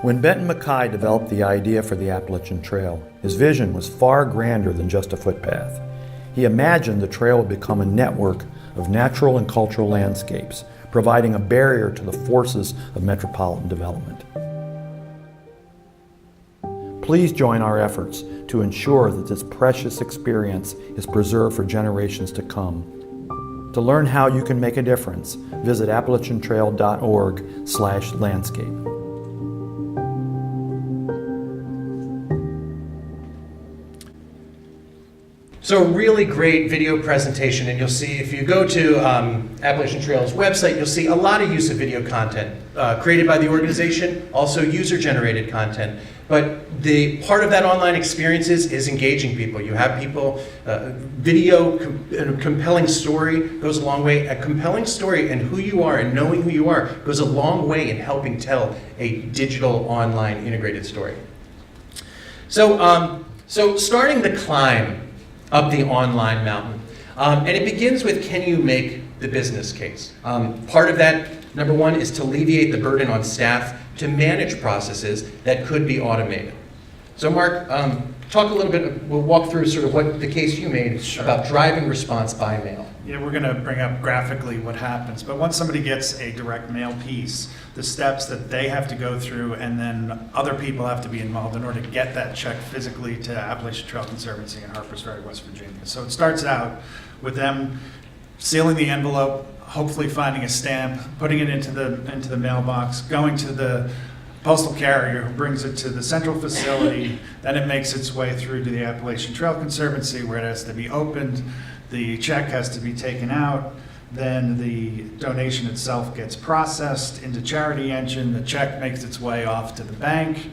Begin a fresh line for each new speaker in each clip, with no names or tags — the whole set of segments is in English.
When Benton Mackay developed the idea for the Appalachian Trail, his vision was far grander than just a footpath. He imagined the trail would become a network of natural and cultural landscapes, providing a barrier to the forces of metropolitan development. Please join our efforts to ensure that this precious experience is preserved for generations to come. To learn how you can make a difference, visit appalachiantrail.org/landscape.
So a really great video presentation, and you'll see if you go to Appalachian Trail's website, you'll see a lot of use of video content created by the organization, also user-generated content. But the part of that online experience is engaging people. You have people, video, a compelling story goes a long way. A compelling story and who you are and knowing who you are goes a long way in helping tell a digital online integrated story. So starting the climb up the online mountain. And it begins with, can you make the business case? Part of that, number one, is to alleviate the burden on staff to manage processes that could be automated. So Mark, talk a little bit, we'll walk through sort of what the case you made about driving response by mail.
Yeah, we're going to bring up graphically what happens. But once somebody gets a direct mail piece, the steps that they have to go through and then other people have to be involved in order to get that check physically to Appalachian Trail Conservancy in Harpers Ferry, West Virginia. So it starts out with them sealing the envelope, hopefully finding a stamp, putting it into the mailbox, going to the postal carrier who brings it to the central facility. Then it makes its way through to the Appalachian Trail Conservancy where it has to be opened. The check has to be taken out. Then the donation itself gets processed into CharityEngine. The check makes its way off to the bank.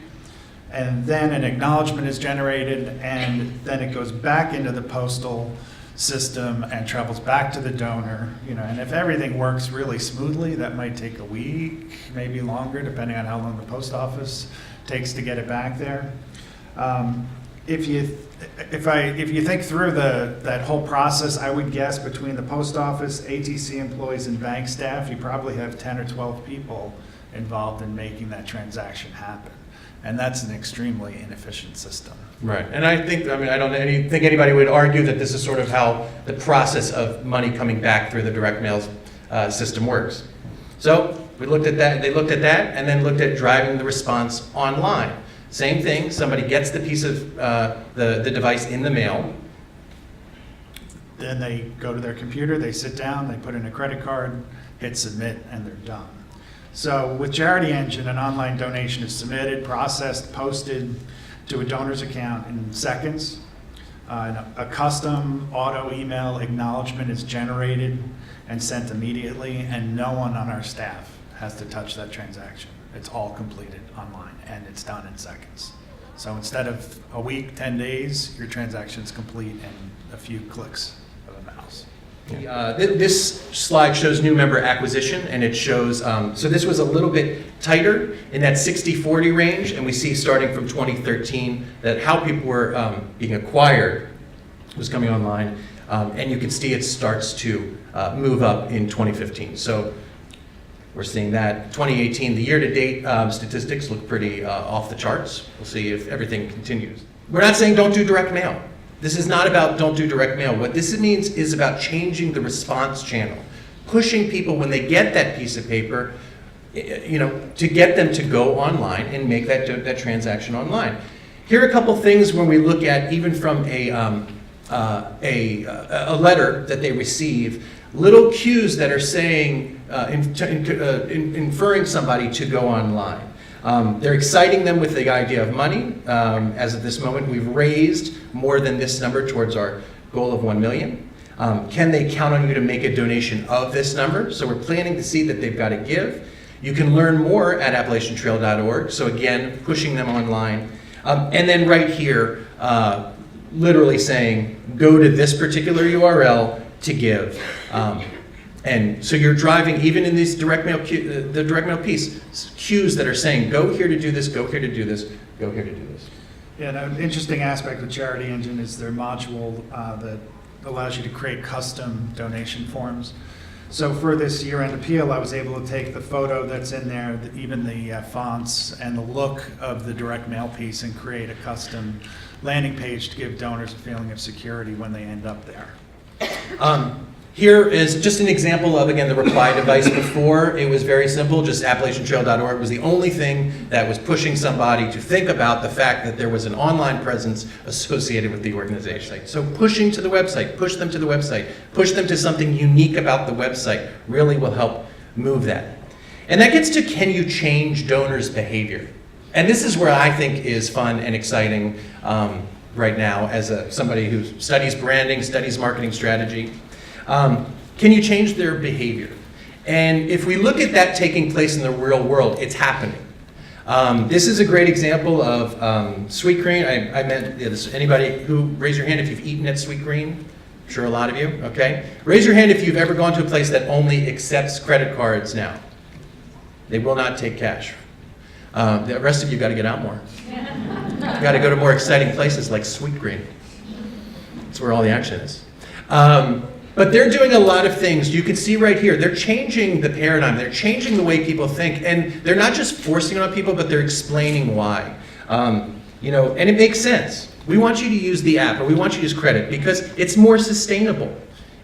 And then an acknowledgement is generated, and then it goes back into the postal system and travels back to the donor. And if everything works really smoothly, that might take a week, maybe longer, depending on how long the post office takes to get it back there. If you think through that whole process, I would guess between the post office, ATC employees, and bank staff, you probably have 10 or 12 people involved in making that transaction happen. And that's an extremely inefficient system.
Right, and I don't think anybody would argue that this is sort of how the process of money coming back through the direct mail system works. So we looked at that, they looked at that, and then looked at driving the response online. Same thing, somebody gets the piece of the device in the mail.
Then they go to their computer, they sit down, they put in a credit card, hit submit, and they're done. So with CharityEngine, an online donation is submitted, processed, posted to a donor's account in seconds. A custom auto email acknowledgement is generated and sent immediately, and no one on our staff has to touch that transaction. It's all completed online, and it's done in seconds. So instead of a week, 10 days, your transaction is complete in a few clicks of a mouse.
This slide shows new member acquisition, and it shows, so this was a little bit tighter in that 60-40 range, and we see starting from 2013 that how people were being acquired was coming online, and you can see it starts to move up in 2015. So we're seeing that. 2018, the year-to-date statistics look pretty off the charts. We'll see if everything continues. We're not saying don't do direct mail. This is not about don't do direct mail. What this means is about changing the response channel, pushing people when they get that piece of paper, to get them to go online and make that transaction online. Here are a couple things when we look at even from a letter that they receive, little cues that are saying, inferring somebody to go online. They're exciting them with the idea of money. As of this moment, we've raised more than this number towards our goal of 1 million. Can they count on you to make a donation of this number? So we're planning to see that they've got to give. You can learn more at appalachiantrail.org. So again, pushing them online. And then right here, literally saying, go to this particular URL to give. And so you're driving, even in these direct mail, the direct mail piece, cues that are saying, go here to do this, go here to do this, go here to do this.
Yeah, an interesting aspect of CharityEngine is their module that allows you to create custom donation forms. So for this year-end appeal, I was able to take the photo that's in there, even the fonts and the look of the direct mail piece, and create a custom landing page to give donors a feeling of security when they end up there.
Here is just an example of, again, the reply device. Before, it was very simple, just AppalachianTrail.org was the only thing that was pushing somebody to think about the fact that there was an online presence associated with the organization. So pushing to the website, push them to the website, push them to something unique about the website really will help move that. And that gets to, can you change donors' behavior? And this is where I think is fun and exciting right now as somebody who studies branding, studies marketing strategy. Can you change their behavior? And if we look at that taking place in the real world, it's happening. This is a great example of Sweetgreen. I meant, anybody who, raise your hand if you've eaten at Sweetgreen. I'm sure a lot of you, okay? Raise your hand if you've ever gone to a place that only accepts credit cards now. They will not take cash. The rest of you got to get out more. You got to go to more exciting places like Sweetgreen. That's where all the action is. But they're doing a lot of things. You can see right here, they're changing the paradigm. They're changing the way people think. And they're not just forcing it on people, but they're explaining why. And it makes sense. We want you to use the app, or we want you to use credit, because it's more sustainable.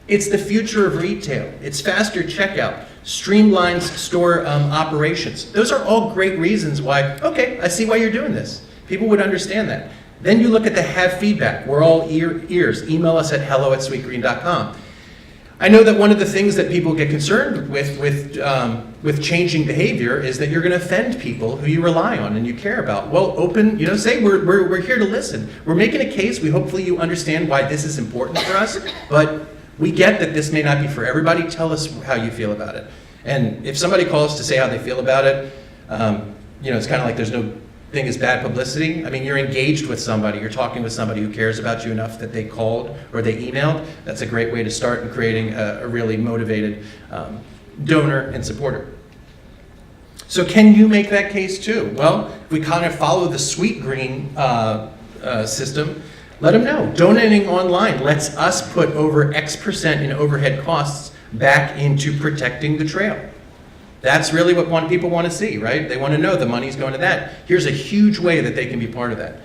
It's the future of retail. It's faster checkout, streamlines store operations. Those are all great reasons why, okay, I see why you're doing this. People would understand that. Then you look at the have feedback. We're all ears. Email us at hello@sweetgreen.com. I know that one of the things that people get concerned with changing behavior is that you're going to offend people who you rely on and you care about. Well, say we're here to listen. We're making a case. Hopefully you understand why this is important for us, but we get that this may not be for everybody. Tell us how you feel about it. And if somebody calls to say how they feel about it, it's kind of like there's no thing is bad publicity. I mean, you're engaged with somebody, you're talking with somebody who cares about you enough that they called or they emailed. That's a great way to start in creating a really motivated donor and supporter. So can you make that case too? Well, if we kind of follow the Sweetgreen system, let them know. Donating online lets us put over X% in overhead costs back into protecting the trail. That's really what people want to see, right? They want to know the money's going to that. Here's a huge way that they can be part of that.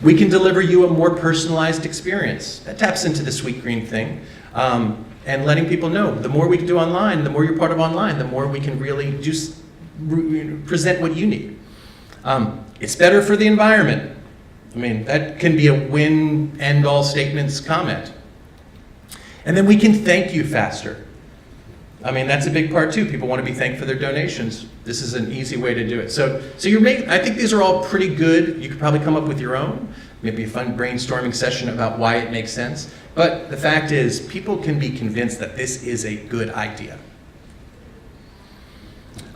We can deliver you a more personalized experience. That taps into the Sweetgreen thing. And letting people know, the more we can do online, the more you're part of online, the more we can really present what you need. It's better for the environment. I mean, that can be a win, end all statements comment. And then we can thank you faster. I mean, that's a big part too. People want to be thanked for their donations. This is an easy way to do it. So I think these are all pretty good. You could probably come up with your own. Maybe a fun brainstorming session about why it makes sense. But the fact is, people can be convinced that this is a good idea.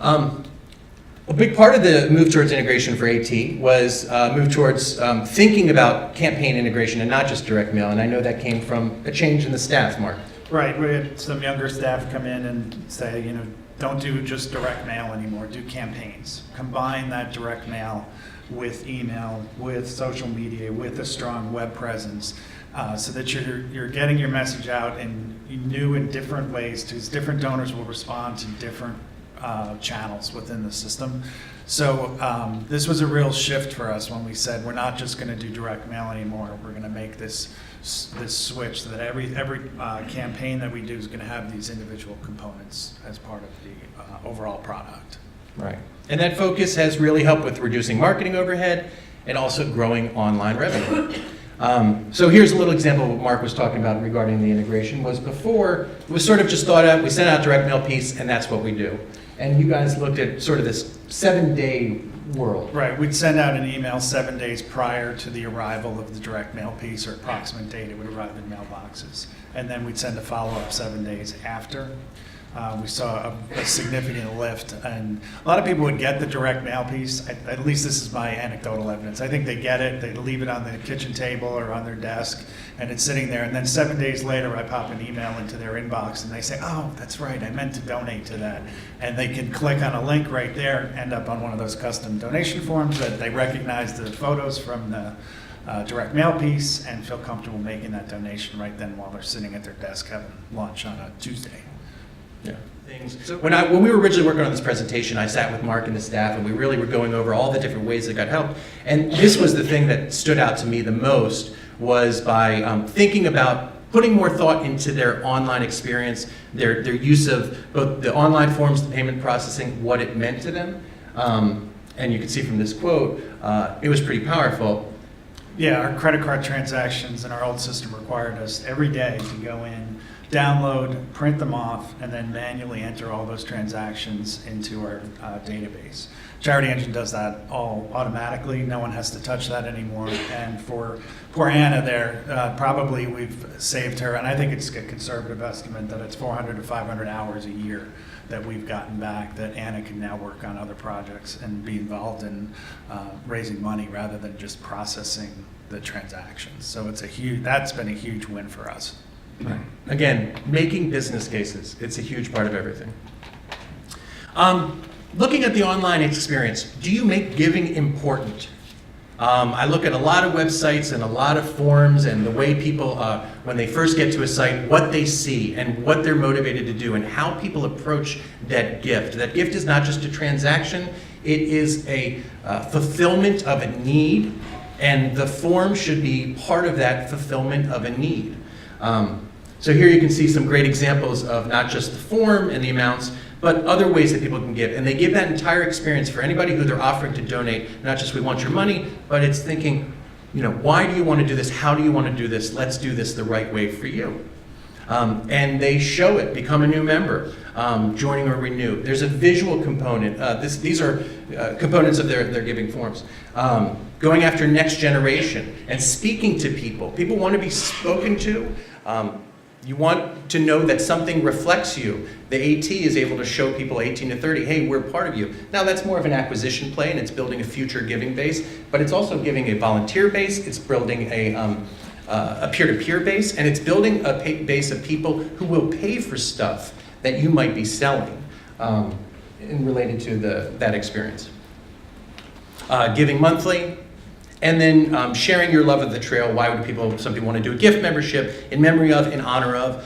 A big part of the move towards integration for AT was move towards thinking about campaign integration and not just direct mail. And I know that came from a change in the staff, Mark.
Right, we had some younger staff come in and say, don't do just direct mail anymore, do campaigns. Combine that direct mail with email, with social media, with a strong web presence, so that you're getting your message out in new and different ways, because different donors will respond to different channels within the system. So this was a real shift for us when we said we're not just going to do direct mail anymore. We're going to make this switch so that every campaign that we do is going to have these individual components as part of the overall product.
Right. And that focus has really helped with reducing marketing overhead and also growing online revenue. So here's a little example of what Mark was talking about regarding the integration. Was before, it was sort of just thought out, we sent out direct mail piece, and that's what we do. And you guys looked at sort of this 7-day world.
Right, we'd send out an email 7 days prior to the arrival of the direct mail piece, or approximate date it would arrive in mailboxes. And then we'd send a follow-up 7 days after. We saw a significant lift, and a lot of people would get the direct mail piece. At least this is my anecdotal evidence. I think they get it, they leave it on the kitchen table or on their desk, and it's sitting there. And then 7 days later, I pop an email into their inbox, and they say, "Oh, that's right, I meant to donate to that." And they can click on a link right there and end up on one of those custom donation forms that they recognize the photos from the direct mail piece and feel comfortable making that donation right then while they're sitting at their desk having lunch on a Tuesday.
Yeah. Things. So when we were originally working on this presentation, I sat with Mark and the staff, and we really were going over all the different ways that got helped. And this was the thing that stood out to me the most, was by thinking about putting more thought into their online experience, their use of both the online forms, the payment processing, what it meant to them. And you can see from this quote, it was pretty powerful.
Yeah, our credit card transactions in our old system required us every day to go in, download, print them off, and then manually enter all those transactions into our database. CharityEngine does that all automatically. No one has to touch that anymore. And for poor Anna there, probably we've saved her, and I think it's a conservative estimate that it's 400 to 500 hours a year that we've gotten back, that Anna can now work on other projects and be involved in raising money rather than just processing the transactions. So that's been a huge win for us.
Right. Again, making business cases, it's a huge part of everything. Looking at the online experience, do you make giving important? I look at a lot of websites and a lot of forums and the way people, when they first get to a site, what they see and what they're motivated to do and how people approach that gift. That gift is not just a transaction, it is a fulfillment of a need, and the form should be part of that fulfillment of a need. So here you can see some great examples of not just the form and the amounts, but other ways that people can give. And they give that entire experience for anybody who they're offering to donate, not just we want your money, but it's thinking, why do you want to do this? How do you want to do this? Let's do this the right way for you. And they show it, become a new member, joining or renew. There's a visual component. These are components of their giving forms. Going after next generation and speaking to people. People want to be spoken to. You want to know that something reflects you. The AT is able to show people 18 to 30, hey, we're part of you. Now that's more of an acquisition play, and it's building a future giving base, but it's also giving a volunteer base, it's building a peer-to-peer base, and it's building a base of people who will pay for stuff that you might be selling in related to that experience. Giving monthly. And then sharing your love of the trail. Why would some people want to do a gift membership in memory of, in honor of?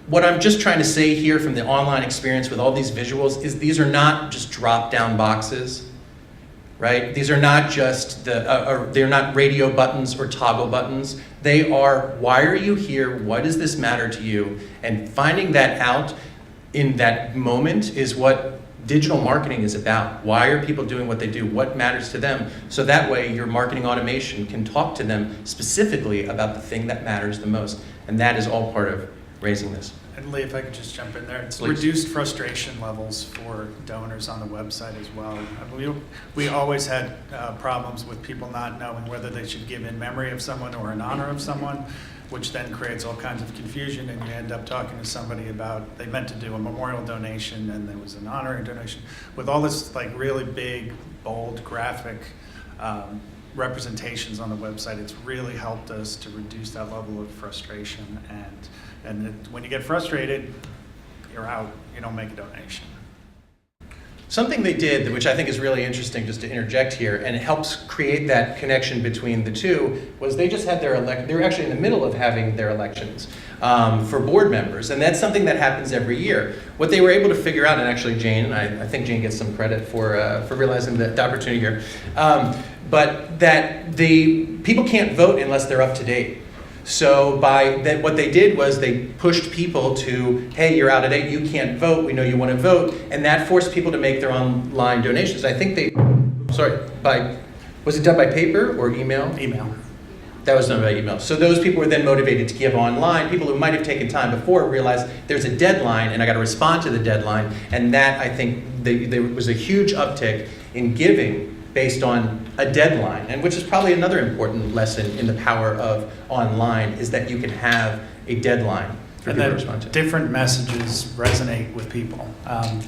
What I'm just trying to say here from the online experience with all these visuals is these are not just drop-down boxes, right? These are not just they're not radio buttons or toggle buttons. They are, why are you here? Why does this matter to you? And finding that out in that moment is what digital marketing is about. Why are people doing what they do? What matters to them? So that way your marketing automation can talk to them specifically about the thing that matters the most. And that is all part of raising this.
And Leigh, if I could just jump in there, it's
Please.
reduced frustration levels for donors on the website as well. We always had problems with people not knowing whether they should give in memory of someone or in honor of someone, which then creates all kinds of confusion, and you end up talking to somebody about, they meant to do a memorial donation and there was an honorary donation. With all this really big, bold, graphic representations on the website, it's really helped us to reduce that level of frustration, and when you get frustrated, you're out, you don't make a donation.
Something they did, which I think is really interesting, just to interject here, and it helps create that connection between the two, was they just had they were actually in the middle of having their elections for board members, and that's something that happens every year. What they were able to figure out, and actually Jane, I think Jane gets some credit for realizing the opportunity here, but that the people can't vote unless they're up to date. So what they did was they pushed people to, hey, you're out of date, you can't vote, we know you want to vote, and that forced people to make their online donations. I think was it done by paper or email?
Email.
That was done by email. So those people were then motivated to give online. People who might have taken time before realized there's a deadline and I got to respond to the deadline, and that, I think, there was a huge uptick in giving based on a deadline, and which is probably another important lesson in the power of online, is that you can have a deadline for people to respond to.
Different messages resonate with people.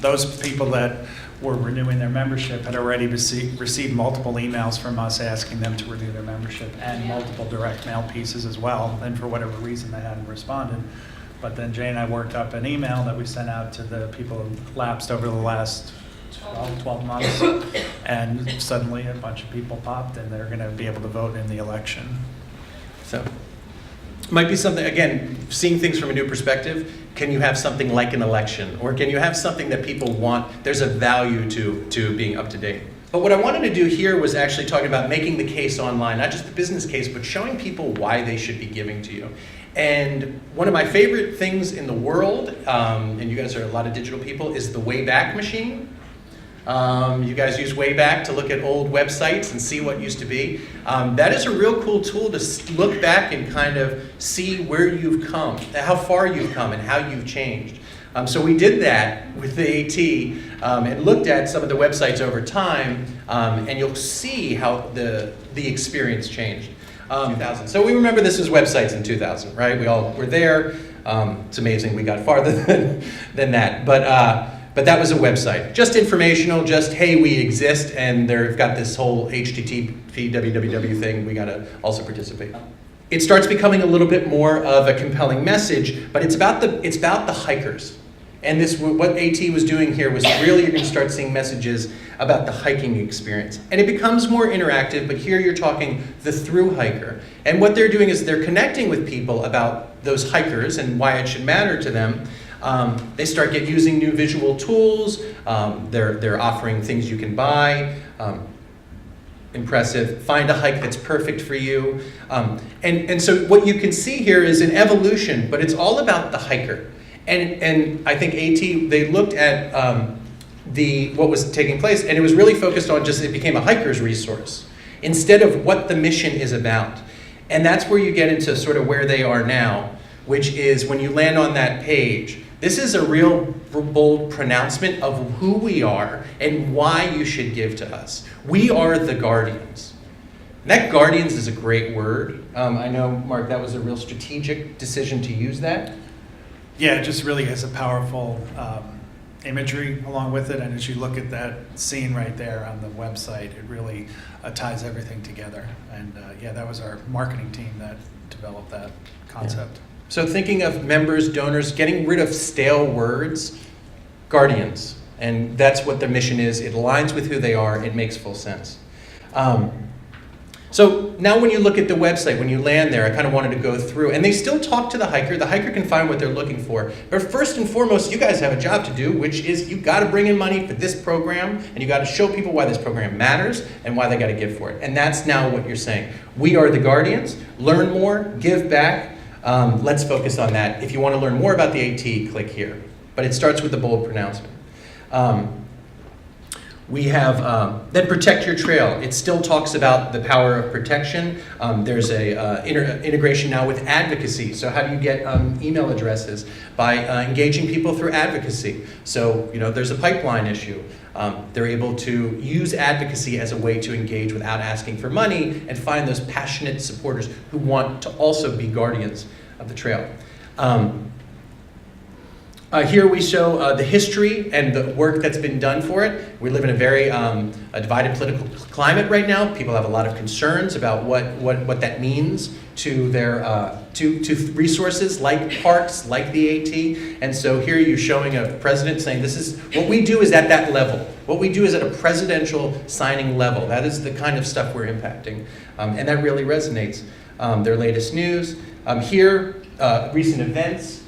Those people that were renewing their membership had already received multiple emails from us asking them to renew their membership, and multiple direct mail pieces as well, and for whatever reason they hadn't responded. But then Jay and I worked up an email that we sent out to the people who lapsed over the last 12 months, and suddenly a bunch of people popped and they're going to be able to vote in the election.
So, might be something, again, seeing things from a new perspective. Can you have something like an election? Or can you have something that people want? There's a value to being up to date. But what I wanted to do here was actually talking about making the case online, not just the business case, but showing people why they should be giving to you. And one of my favorite things in the world, and you guys are a lot of digital people, is the Wayback Machine. You guys use Wayback to look at old websites and see what used to be. That is a real cool tool to look back and kind of see where you've come, how far you've come, and how you've changed. So we did that with the AT and looked at some of the websites over time, and you'll see how the experience changed. 2000. So we remember this as websites in 2000, right? We all were there. It's amazing we got farther than that. But that was a website. Just informational, just, hey, we exist, and they've got this whole HTTP www thing we got to also participate. It starts becoming a little bit more of a compelling message, but it's about the hikers. And what AT was doing here was really, you're going to start seeing messages about the hiking experience. And it becomes more interactive, but here you're talking the through hiker. And what they're doing is they're connecting with people about those hikers and why it should matter to them. They start using new visual tools. They're offering things you can buy. Impressive. Find a hike that's perfect for you. And so what you can see here is an evolution, but it's all about the hiker. And I think AT, they looked at what was taking place, and it was really focused on just, it became a hiker's resource instead of what the mission is about. And that's where you get into sort of where they are now, which is when you land on that page, this is a real bold pronouncement of who we are and why you should give to us. We are the guardians. And that guardians is a great word. I know, Mark, that was a real strategic decision to use that.
Yeah, it just really has a powerful imagery along with it. And as you look at that scene right there on the website, it really ties everything together. And yeah, that was our marketing team that developed that concept.
Yeah. So thinking of members, donors, getting rid of stale words, guardians. And that's what the mission is. It aligns with who they are. It makes full sense. So now when you look at the website, when you land there, I kind of wanted to go through, and they still talk to the hiker. The hiker can find what they're looking for. But first and foremost, you guys have a job to do, which is you got to bring in money for this program, and you got to show people why this program matters and why they got to give for it. And that's now what you're saying. We are the guardians. Learn more, give back. Let's focus on that. If you want to learn more about the AT, click here. But it starts with the bold pronouncement. We have, then protect your trail. It still talks about the power of protection. There's a integration now with advocacy. So how do you get email addresses? By engaging people through advocacy. So, there's a pipeline issue. They're able to use advocacy as a way to engage without asking for money and find those passionate supporters who want to also be guardians of the trail. Here we show the history and the work that's been done for it. We live in a very a divided political climate right now. People have a lot of concerns about what that means to their to resources like parks, like the AT. And so here you're showing a president saying, this is what we do is at that level. What we do is at a presidential signing level. That is the kind of stuff we're impacting. And that really resonates. Their latest news. Here, recent events.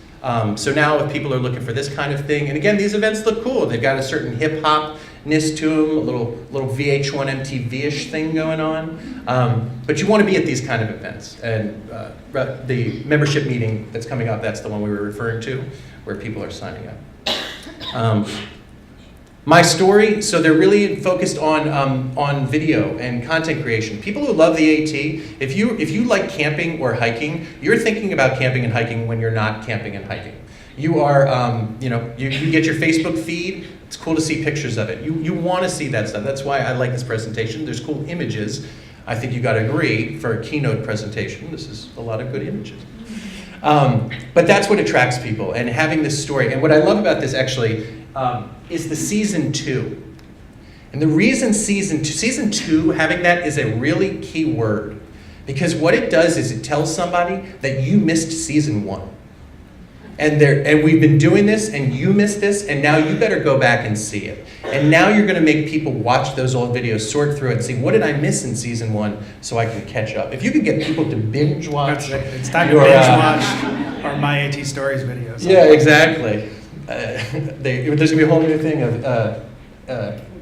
So now if people are looking for this kind of thing, and again, these events look cool. They've got a certain hip-hopness to them, a little VH1 MTV-ish thing going on. But you want to be at these kind of events. And the membership meeting that's coming up, that's the one we were referring to, where people are signing up. My story, so they're really focused on video and content creation. People who love the AT, if you like camping or hiking, you're thinking about camping and hiking when you're not camping and hiking. You are, you get your Facebook feed. It's cool to see pictures of it. You want to see that stuff. That's why I like this presentation. There's cool images. I think you got to agree for a keynote presentation. This is a lot of good images. But that's what attracts people, and having this story. And what I love about this actually is the season 2. And the reason season two, having that is a really key word. Because what it does is it tells somebody that you missed season 1. And we've been doing this, and you missed this, and now you better go back and see it. And now you're going to make people watch those old videos, sort through it, and see, what did I miss in season 1 so I can catch up. If you could get people to binge watch.
It's time to binge watch our My AT Stories videos.
Yeah, exactly. There's going to be a whole new thing of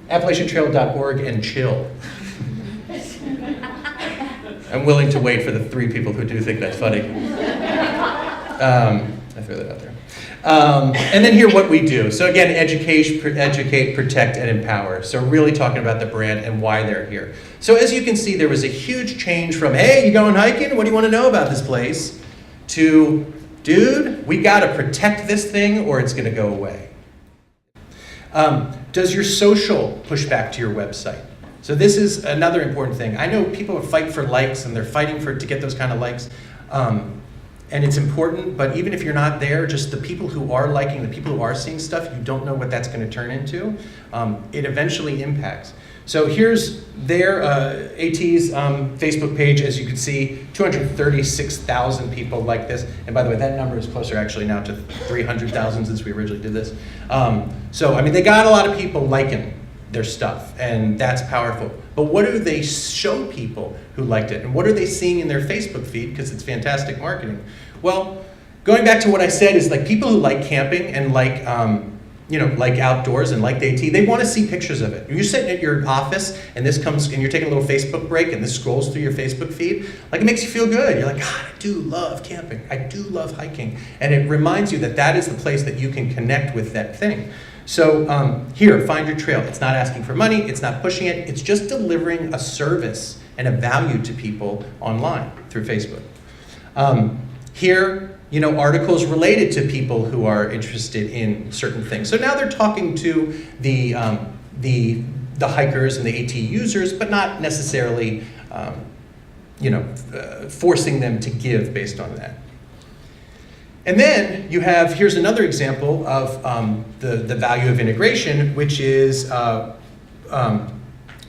AppalachianTrail.org and chill. I'm willing to wait for the 3 people who do think that's funny. I threw that out there. And then here what we do. So again, educate, protect, and empower. So really talking about the brand and why they're here. So as you can see, there was a huge change from, hey, you going hiking? What do you want to know about this place? To, dude, we got to protect this thing or it's going to go away. Does your social push back to your website? So this is another important thing. I know people fight for likes and they're fighting to get those kind of likes. And it's important, but even if you're not there, just the people who are liking, the people who are seeing stuff, you don't know what that's going to turn into. It eventually impacts. So here's their AT's Facebook page. As you can see, 236,000 people like this. And by the way, that number is closer actually now to 300,000 since we originally did this. So, I mean, they got a lot of people liking their stuff, and that's powerful. But what do they show people who liked it? And what are they seeing in their Facebook feed? Because it's fantastic marketing. Well, going back to what I said is like people who like camping and like, like outdoors and like the AT, they want to see pictures of it. When you're sitting at your office and this comes and you're taking a little Facebook break and this scrolls through your Facebook feed, like it makes you feel good. You're like, God, I do love camping. I do love hiking. And it reminds you that that is the place that you can connect with that thing. So here, find your trail. It's not asking for money. It's not pushing it. It's just delivering a service and a value to people online through Facebook. Here, articles related to people who are interested in certain things. So now they're talking to the hikers and the AT users, but not necessarily, forcing them to give based on that. And then you have, here's another example of the value of integration, which is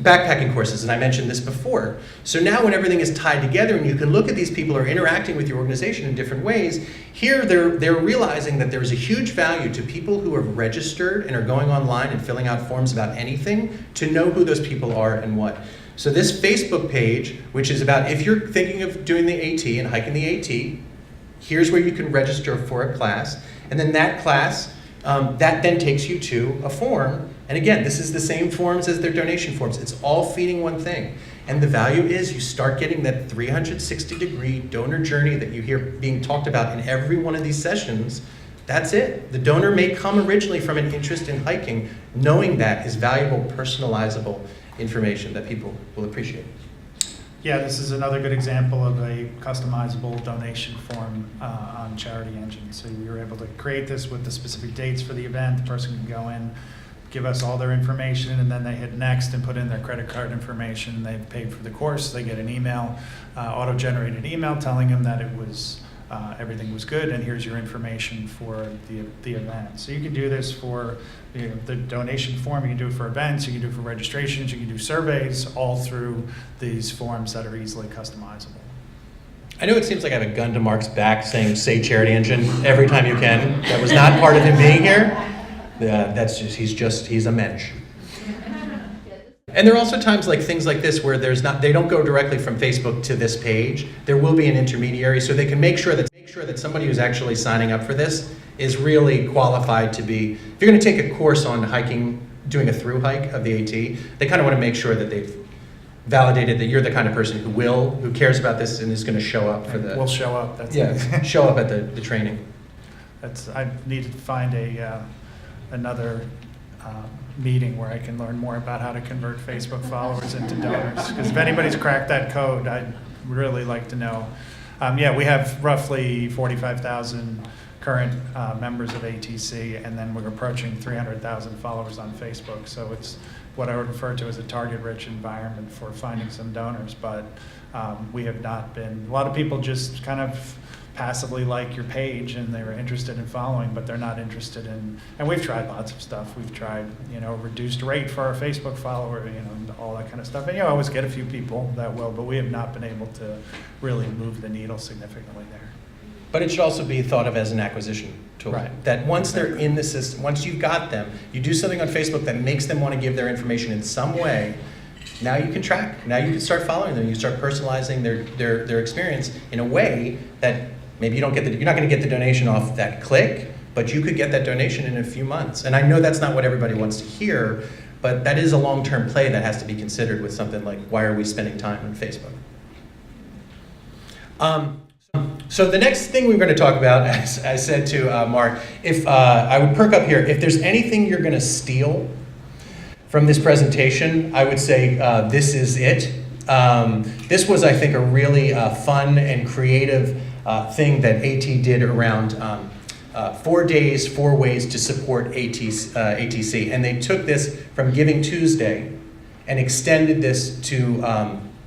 backpacking courses, and I mentioned this before. So now when everything is tied together and you can look at these people who are interacting with your organization in different ways, here they're realizing that there's a huge value to people who have registered and are going online and filling out forms about anything to know who those people are and what. So this Facebook page, which is about if you're thinking of doing the AT and hiking the AT, here's where you can register for a class, and then that class, that then takes you to a form. And again, this is the same forms as their donation forms. It's all feeding one thing. And the value is you start getting that 360-degree donor journey that you hear being talked about in every one of these sessions. That's it. The donor may come originally from an interest in hiking, knowing that is valuable, personalizable information that people will appreciate.
Yeah, this is another good example of a customizable donation form on CharityEngine. So we were able to create this with the specific dates for the event. The person can go in, give us all their information, and then they hit next and put in their credit card information. They've paid for the course. They get an email, auto-generated email telling them that it was everything was good, and here's your information for the event. So you can do this for the donation form. You can do it for events. You can do it for registrations. You can do surveys, all through these forms that are easily customizable.
I know it seems like I have a gun to Mark's back saying, say CharityEngine every time you can. That was not part of him being here. That's just, he's a mensch. And there are also times like things like this where they don't go directly from Facebook to this page. There will be an intermediary, so they can make sure that somebody who's actually signing up for this is really qualified to be. If you're going to take a course on hiking, doing a through hike of the AT, they kind of want to make sure that they've validated that you're the kind of person who cares about this and is going to show up for the.
We'll show up.
That's show up at the training.
I need to find another meeting where I can learn more about how to convert Facebook followers into donors. Because if anybody's cracked that code, I'd really like to know. We have roughly 45,000 current members of ATC, and then we're approaching 300,000 followers on Facebook. So it's what I would refer to as a target-rich environment for finding some donors. But we have not been. A lot of people just kind of passively like your page and they're interested in following, but they're not interested in, and we've tried lots of stuff. We've tried, reduced rate for our Facebook follower, all that kind of stuff. And you always get a few people that will, but we have not been able to really move the needle significantly there.
But it should also be thought of as an acquisition tool.
Right.
That once they're in the system, once you've got them, you do something on Facebook that makes them want to give their information in some way, now you can track. Now you can start following them. You start personalizing their experience in a way that maybe you're not going to get the donation off that click, but you could get that donation in a few months. And I know that's not what everybody wants to hear, but that is a long-term play that has to be considered with something like, why are we spending time on Facebook? So the next thing we're going to talk about, as I said to Mark, if I would perk up here, if there's anything you're going to steal from this presentation, I would say this is it. This was, I think, a really fun and creative thing that AT did around 4 days, 4 ways to support ATC. And they took this from Giving Tuesday and extended this to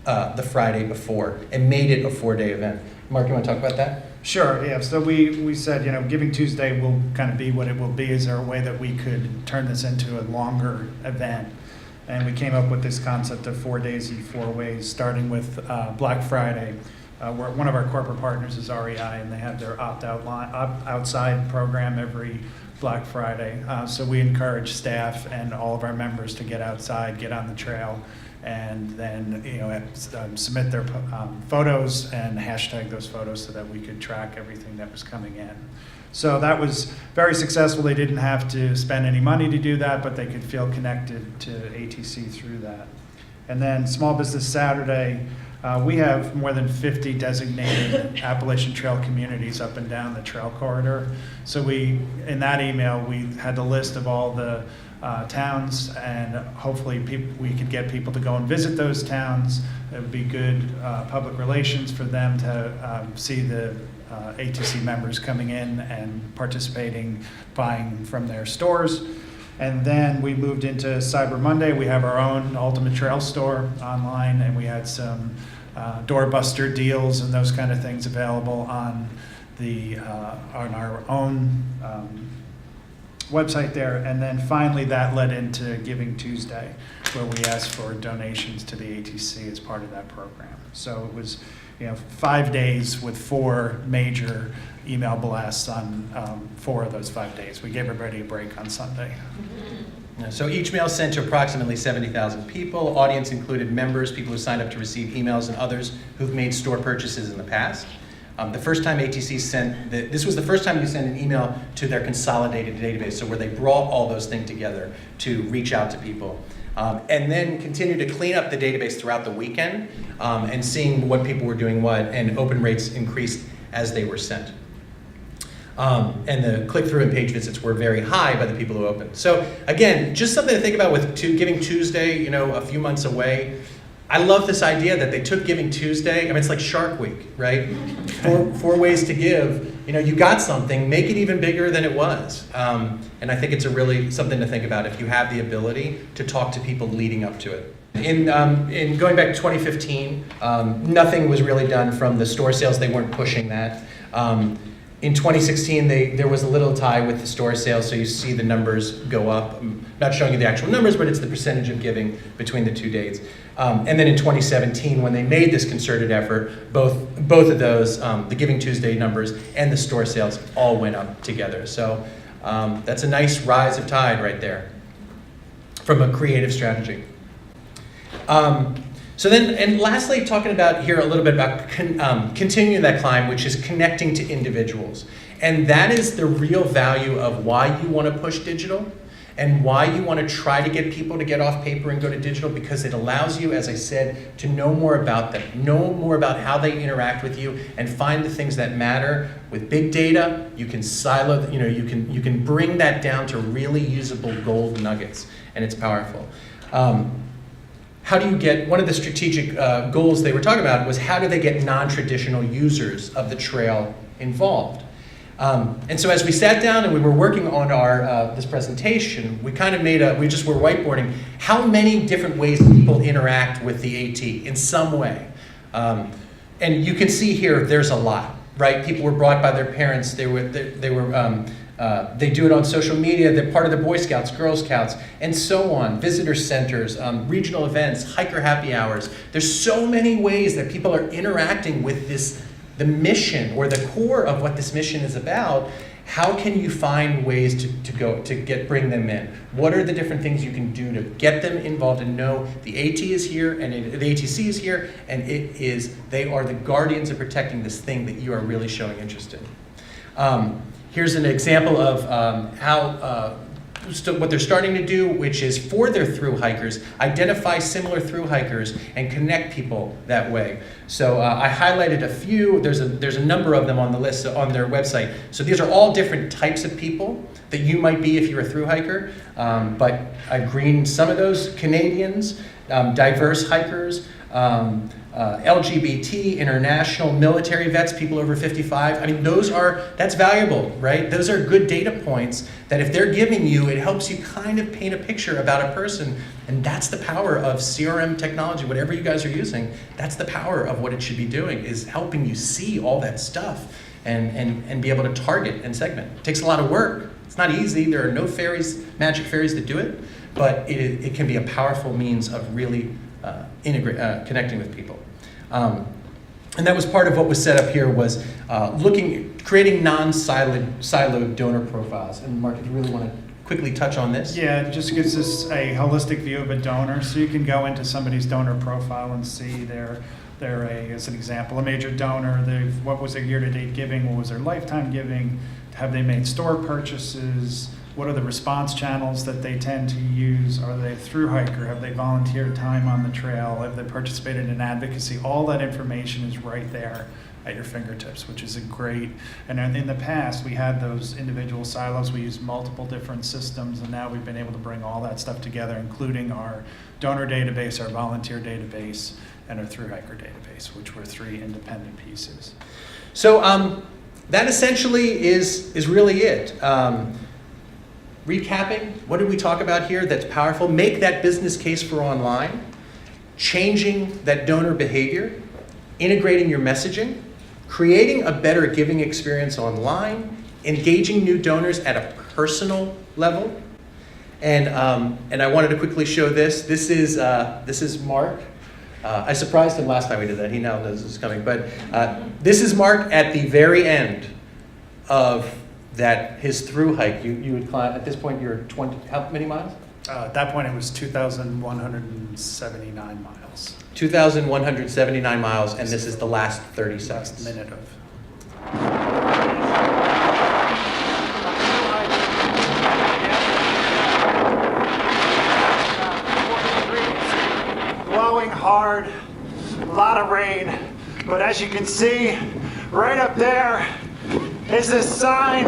the Friday before and made it a 4-day event. Mark, you want to talk about that?
Sure, yeah. So we said, Giving Tuesday will kind of be what it will be. Is there a way that we could turn this into a longer event? And we came up with this concept of 4 days and 4 ways, starting with Black Friday. One of our corporate partners is REI, and they have their outside program every Black Friday. So we encourage staff and all of our members to get outside, get on the trail, and then submit their photos and hashtag those photos so that we could track everything that was coming in. So that was very successful. They didn't have to spend any money to do that, but they could feel connected to ATC through that. And then Small Business Saturday, we have more than 50 designated Appalachian Trail communities up and down the trail corridor. So in that email, we had the list of all the towns, and hopefully we could get people to go and visit those towns. It would be good public relations for them to see the ATC members coming in and participating, buying from their stores. And then we moved into Cyber Monday. We have our own Ultimate Trail store online, and we had some doorbuster deals and those kind of things available on our own website there. And then finally that led into Giving Tuesday, where we asked for donations to the ATC as part of that program. So it was 5 days with 4 major email blasts on 4 of those 5 days. We gave everybody a break on Sunday.
So each mail sent to approximately 70,000 people. Audience included members, people who signed up to receive emails, and others who've made store purchases in the past. The first time ATC this was the first time you sent an email to their consolidated database, so where they brought all those things together to reach out to people. And then continue to clean up the database throughout the weekend and seeing what people were doing what, and open rates increased as they were sent. And the click-through and page visits were very high by the people who opened. So again, just something to think about with Giving Tuesday, a few months away. I love this idea that they took Giving Tuesday. I mean, it's like Shark Week, right? Four ways to give. You got something, make it even bigger than it was. And I think it's really something to think about if you have the ability to talk to people leading up to it. In going back to 2015, nothing was really done from the store sales. They weren't pushing that. In 2016, there was a little tie with the store sales, so you see the numbers go up. I'm not showing you the actual numbers, but it's the percentage of giving between the 2 dates. And then in 2017, when they made this concerted effort, both of those, the Giving Tuesday numbers and the store sales, all went up together. So that's a nice rise of tide right there from a creative strategy. So then, and lastly, talking about here a little bit about continuing that climb, which is connecting to individuals. And that is the real value of why you want to push digital and why you want to try to get people to get off paper and go to digital, because it allows you, as I said, to know more about them, know more about how they interact with you, and find the things that matter. With big data, you can silo, you can bring that down to really usable gold nuggets, and it's powerful. How do you get, one of the strategic goals they were talking about was how do they get non-traditional users of the trail involved? And so as we sat down and we were working on this presentation, we kind of we just were whiteboarding how many different ways people interact with the AT in some way. And you can see here, there's a lot, right? People were brought by their parents. They do it on social media. They're part of the Boy Scouts, Girl Scouts, and so on. Visitor centers, regional events, hiker happy hours. There's so many ways that people are interacting with this the mission or the core of what this mission is about, how can you find ways to bring them in? What are the different things you can do to get them involved and know the AT is here and the ATC is here, and they are the guardians of protecting this thing that you are really showing interest in. Here's an example of what they're starting to do, which is for their thru hikers, identify similar thru hikers and connect people that way. So I highlighted a few. There's a number of them on the list on their website. So these are all different types of people that you might be if you're a thru hiker. But I greened some of those: Canadians, diverse hikers, LGBT, international, military vets, people over 55. I mean, that's valuable, right? Those are good data points that if they're giving you, it helps you kind of paint a picture about a person. And that's the power of CRM technology, whatever you guys are using. That's the power of what it should be doing, is helping you see all that stuff and be able to target and segment. It takes a lot of work. It's not easy. There are no magic fairies that do it, but it can be a powerful means of really connecting with people. And that was part of what was set up here, was creating non-siloed donor profiles. And Mark, if you really want to quickly touch on this.
Yeah, it just gives us a holistic view of a donor. So you can go into somebody's donor profile and see as an example, a major donor. What was their year-to-date giving? What was their lifetime giving? Have they made store purchases? What are the response channels that they tend to use? Are they a thru hiker? Have they volunteered time on the trail? Have they participated in advocacy? All that information is right there at your fingertips, which is great. And in the past, we had those individual silos. We used multiple different systems, and now we've been able to bring all that stuff together, including our donor database, our volunteer database, and our thru hiker database, which were 3 independent pieces.
So that essentially is really it. Recapping, what did we talk about here that's powerful? Make that business case for online, changing that donor behavior, integrating your messaging, creating a better giving experience online, engaging new donors at a personal level. And I wanted to quickly show this. This is Mark. I surprised him last time we did that. He now knows this is coming. But this is Mark at the very end of his thru hike. You would climb, at this point you're 20, how many miles?
At that point it was 2,179 miles.
2,179 miles, and this is the last 30 seconds.
Last minute of.
Blowing hard, a lot of rain, but as you can see, right up there is this sign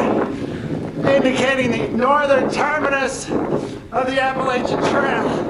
indicating the northern terminus of the Appalachian Trail.